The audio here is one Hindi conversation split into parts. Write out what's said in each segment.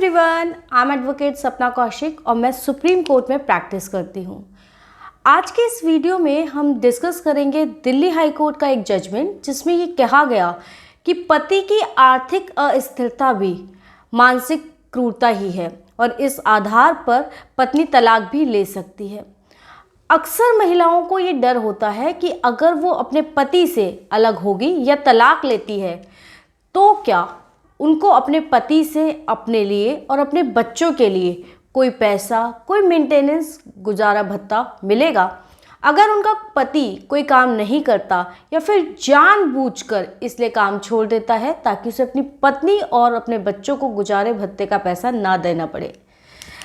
एवरीवन, आई एम एडवोकेट सपना कौशिक और मैं सुप्रीम कोर्ट में प्रैक्टिस करती हूँ। आज के इस वीडियो में हम डिस्कस करेंगे दिल्ली हाई कोर्ट का एक जजमेंट जिसमें ये कहा गया कि पति की आर्थिक अस्थिरता भी मानसिक क्रूरता ही है और इस आधार पर पत्नी तलाक भी ले सकती है। अक्सर महिलाओं को ये डर होता है कि अगर वो अपने पति से अलग होगी या तलाक लेती है तो क्या उनको अपने पति से अपने लिए और अपने बच्चों के लिए कोई पैसा, कोई मेंटेनेंस, गुजारा भत्ता मिलेगा। अगर उनका पति कोई काम नहीं करता या फिर जानबूझकर इसलिए काम छोड़ देता है ताकि उसे अपनी पत्नी और अपने बच्चों को गुजारे भत्ते का पैसा ना देना पड़े।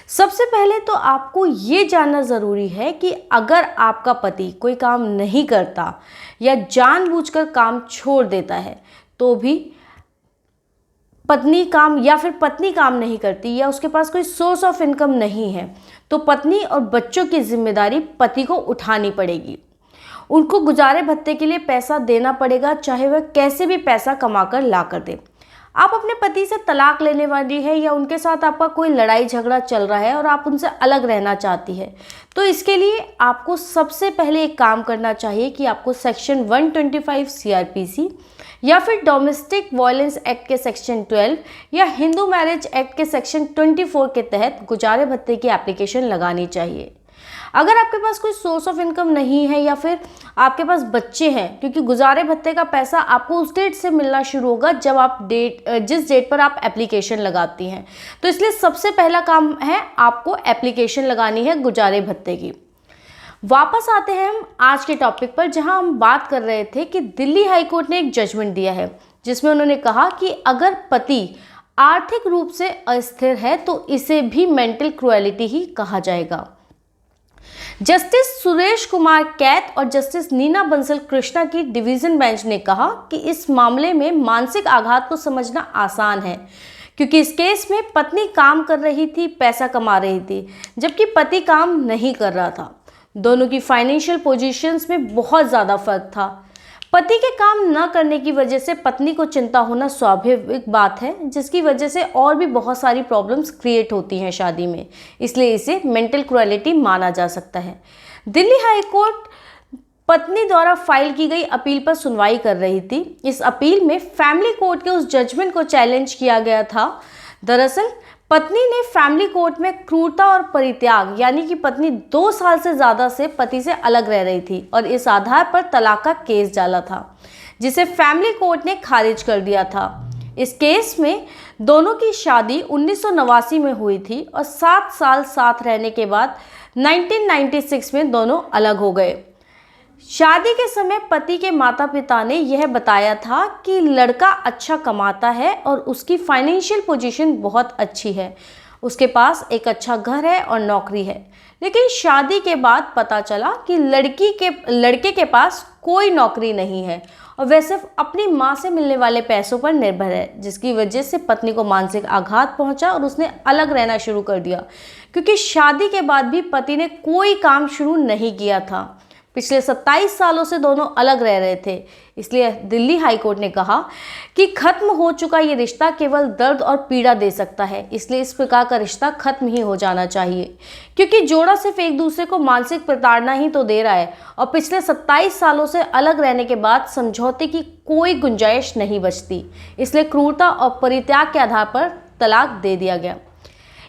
सबसे पहले तो आपको ये जानना ज़रूरी है कि अगर आपका पति कोई काम नहीं करता या जानबूझकर काम छोड़ देता है तो भी पत्नी काम नहीं करती या उसके पास कोई सोर्स ऑफ इनकम नहीं है तो पत्नी और बच्चों की जिम्मेदारी पति को उठानी पड़ेगी। उनको गुजारे भत्ते के लिए पैसा देना पड़ेगा, चाहे वह कैसे भी पैसा कमाकर ला कर दे। आप अपने पति से तलाक लेने वाली है या उनके साथ आपका कोई लड़ाई झगड़ा चल रहा है और आप उनसे अलग रहना चाहती है तो इसके लिए आपको सबसे पहले एक काम करना चाहिए कि आपको सेक्शन 125 CRPC या फिर डोमेस्टिक वायलेंस एक्ट के सेक्शन 12 या हिंदू मैरिज एक्ट के सेक्शन 24 के तहत गुजारे भत्ते की एप्लीकेशन लगानी चाहिए। अगर आपके पास कोई सोर्स ऑफ इनकम नहीं है या फिर आपके पास बच्चे हैं, क्योंकि गुजारे भत्ते का पैसा आपको उस डेट से मिलना शुरू होगा जब आप जिस डेट पर आप एप्लीकेशन लगाती हैं, तो इसलिए सबसे पहला काम है आपको एप्लीकेशन लगानी है गुजारे भत्ते की। वापस आते हैं हम आज के टॉपिक पर, जहां हम बात कर रहे थे कि दिल्ली हाई कोर्ट ने एक जजमेंट दिया है जिसमें उन्होंने कहा कि अगर पति आर्थिक रूप से अस्थिर है तो इसे भी मेंटल क्रुएलिटी ही कहा जाएगा। जस्टिस सुरेश कुमार कैत और जस्टिस नीना बंसल कृष्णा की डिवीजन बेंच ने कहा कि इस मामले में मानसिक आघात को समझना आसान है क्योंकि इस केस में पत्नी काम कर रही थी, पैसा कमा रही थी, जबकि पति काम नहीं कर रहा था। दोनों की फाइनेंशियल पोजीशंस में बहुत ज़्यादा फर्क था। पति के काम न करने की वजह से पत्नी को चिंता होना स्वाभाविक बात है, जिसकी वजह से और भी बहुत सारी प्रॉब्लम्स क्रिएट होती हैं शादी में, इसलिए इसे मेंटल क्रुएलिटी माना जा सकता है। दिल्ली हाई कोर्ट पत्नी द्वारा फाइल की गई अपील पर सुनवाई कर रही थी। इस अपील में फैमिली कोर्ट के उस जजमेंट को चैलेंज किया गया था। दरअसल पत्नी ने फैमिली कोर्ट में क्रूरता और परित्याग यानी कि पत्नी 2 साल से ज़्यादा से पति से अलग रह रही थी और इस आधार पर तलाक का केस डाला था, जिसे फैमिली कोर्ट ने खारिज कर दिया था। इस केस में दोनों की शादी 1989 में हुई थी और 7 साल साथ रहने के बाद 1996 में दोनों अलग हो गए। शादी के समय पति के माता पिता ने यह बताया था कि लड़का अच्छा कमाता है और उसकी फाइनेंशियल पोजीशन बहुत अच्छी है, उसके पास एक अच्छा घर है और नौकरी है। लेकिन शादी के बाद पता चला कि लड़के के पास कोई नौकरी नहीं है और वह सिर्फ अपनी माँ से मिलने वाले पैसों पर निर्भर है, जिसकी वजह से पत्नी को मानसिक आघात पहुंचा और उसने अलग रहना शुरू कर दिया क्योंकि शादी के बाद भी पति ने कोई काम शुरू नहीं किया था। पिछले 27 सालों से दोनों अलग रह रहे थे, इसलिए दिल्ली हाई कोर्ट ने कहा कि खत्म हो चुका ये रिश्ता केवल दर्द और पीड़ा दे सकता है, इसलिए इस प्रकार का रिश्ता खत्म ही हो जाना चाहिए क्योंकि जोड़ा सिर्फ एक दूसरे को मानसिक प्रताड़ना ही तो दे रहा है और पिछले 27 सालों से अलग रहने के बाद समझौते की कोई गुंजाइश नहीं बचती, इसलिए क्रूरता और परित्याग के आधार पर तलाक दे दिया गया।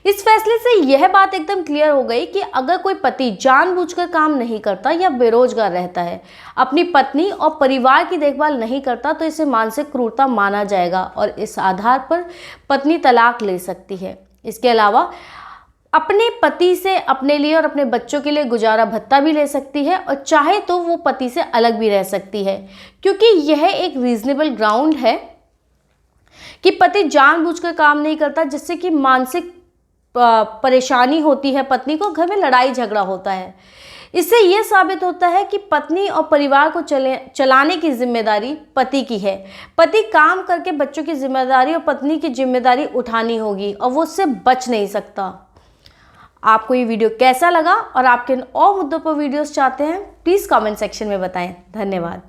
इस फैसले से यह बात एकदम क्लियर हो गई कि अगर कोई पति जानबूझकर काम नहीं करता या बेरोजगार रहता है, अपनी पत्नी और परिवार की देखभाल नहीं करता तो इसे मानसिक क्रूरता माना जाएगा और इस आधार पर पत्नी तलाक ले सकती है। इसके अलावा अपने पति से अपने लिए और अपने बच्चों के लिए गुजारा भत्ता भी ले सकती है और चाहे तो वो पति से अलग भी रह सकती है, क्योंकि यह एक रीजनेबल ग्राउंड है कि पति जानबूझकर काम नहीं करता जिससे कि मानसिक परेशानी होती है, पत्नी को घर में लड़ाई झगड़ा होता है। इससे यह साबित होता है कि पत्नी और परिवार को चलाने की जिम्मेदारी पति की है। पति काम करके बच्चों की जिम्मेदारी और पत्नी की जिम्मेदारी उठानी होगी और वो उससे बच नहीं सकता। आपको ये वीडियो कैसा लगा और आप किन और मुद्दों पर वीडियोस चाहते हैं, प्लीज़ कमेंट सेक्शन में बताएं। धन्यवाद।